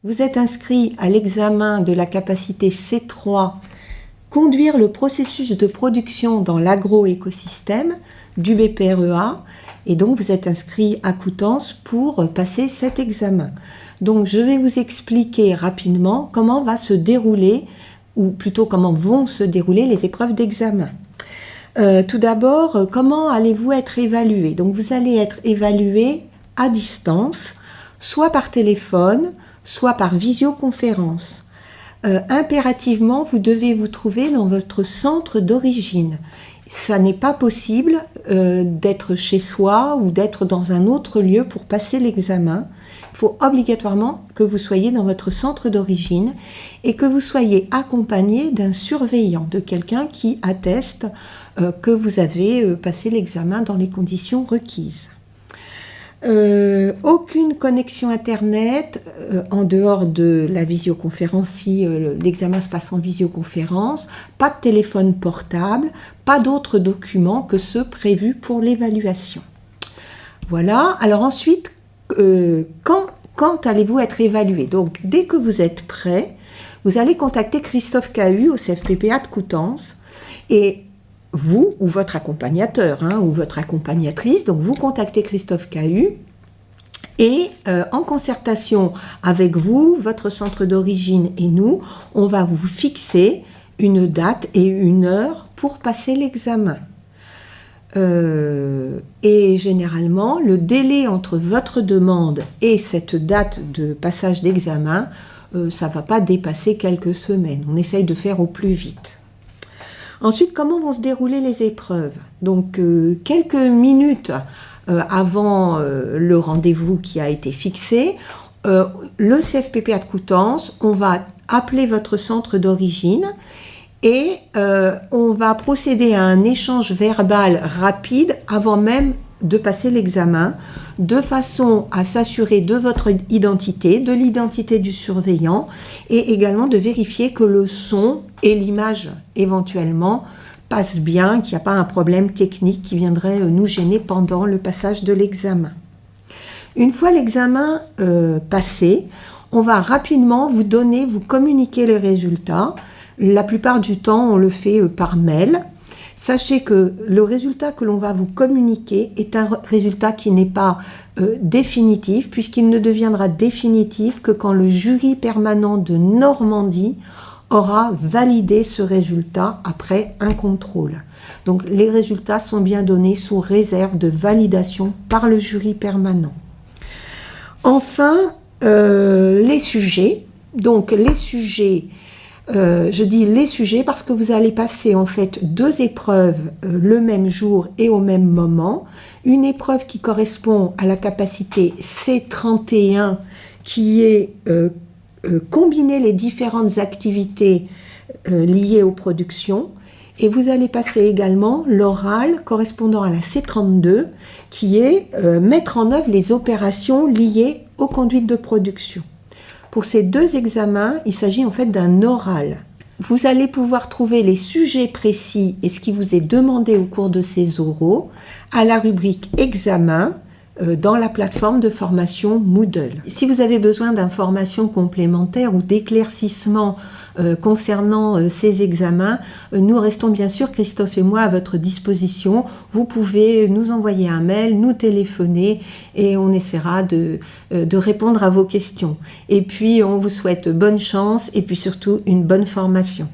Vous êtes inscrit à l'examen de la capacité C3, conduire le processus de production dans l'agroécosystème du BPREA, et donc vous êtes inscrit à Coutances pour passer cet examen. Donc je vais vous expliquer rapidement comment va se dérouler, ou plutôt comment vont se dérouler les épreuves d'examen. Tout d'abord, comment allez-vous être évalué? Donc vous allez être évalué à distance, soit par téléphone, soit par visioconférence. Impérativement, vous devez vous trouver dans votre centre d'origine. Ça n'est pas possible d'être chez soi ou d'être dans un autre lieu pour passer l'examen. Il faut obligatoirement que vous soyez dans votre centre d'origine et que vous soyez accompagné d'un surveillant, de quelqu'un qui atteste que vous avez passé l'examen dans les conditions requises. Aucune connexion internet en dehors de la visioconférence si l'examen se passe en visioconférence, pas de téléphone portable, pas d'autres documents que ceux prévus pour l'évaluation. Voilà, alors ensuite, quand allez-vous être évalué? Donc dès que vous êtes prêt, vous allez contacter Christophe Cahu au CFPPA de Coutances et vous ou votre accompagnateur ou votre accompagnatrice, donc vous contactez Christophe Cahu et en concertation avec vous, votre centre d'origine et nous, on va vous fixer une date et une heure pour passer l'examen. Et généralement, le délai entre votre demande et cette date de passage d'examen, ça ne va pas dépasser quelques semaines. On essaye de faire au plus vite. Ensuite, comment vont se dérouler les épreuves? Donc, quelques minutes avant le rendez-vous qui a été fixé, le CFPPA de Coutances, on va appeler votre centre d'origine et on va procéder à un échange verbal rapide avant même de passer l'examen, de façon à s'assurer de votre identité, de l'identité du surveillant et également de vérifier que le son et l'image éventuellement passent bien, qu'il n'y a pas un problème technique qui viendrait nous gêner pendant le passage de l'examen. Une fois l'examen passé, on va rapidement vous communiquer les résultats. La plupart du temps, on le fait par mail. Sachez que le résultat que l'on va vous communiquer est un résultat qui n'est pas définitif, puisqu'il ne deviendra définitif que quand le jury permanent de Normandie aura validé ce résultat après un contrôle. Donc les résultats sont bien donnés sous réserve de validation par le jury permanent. Enfin, les sujets. Donc les sujets... je dis les sujets parce que vous allez passer en fait deux épreuves le même jour et au même moment. Une épreuve qui correspond à la capacité C31 qui est combiner les différentes activités liées aux productions. Et vous allez passer également l'oral correspondant à la C32 qui est mettre en œuvre les opérations liées aux conduites de production. Pour ces deux examens, il s'agit en fait d'un oral. Vous allez pouvoir trouver les sujets précis et ce qui vous est demandé au cours de ces oraux à la rubrique examen dans la plateforme de formation Moodle. Si vous avez besoin d'informations complémentaires ou d'éclaircissements concernant ces examens, nous restons bien sûr, Christophe et moi, à votre disposition. Vous pouvez nous envoyer un mail, nous téléphoner et on essaiera de répondre à vos questions. Et puis, on vous souhaite bonne chance et puis surtout une bonne formation.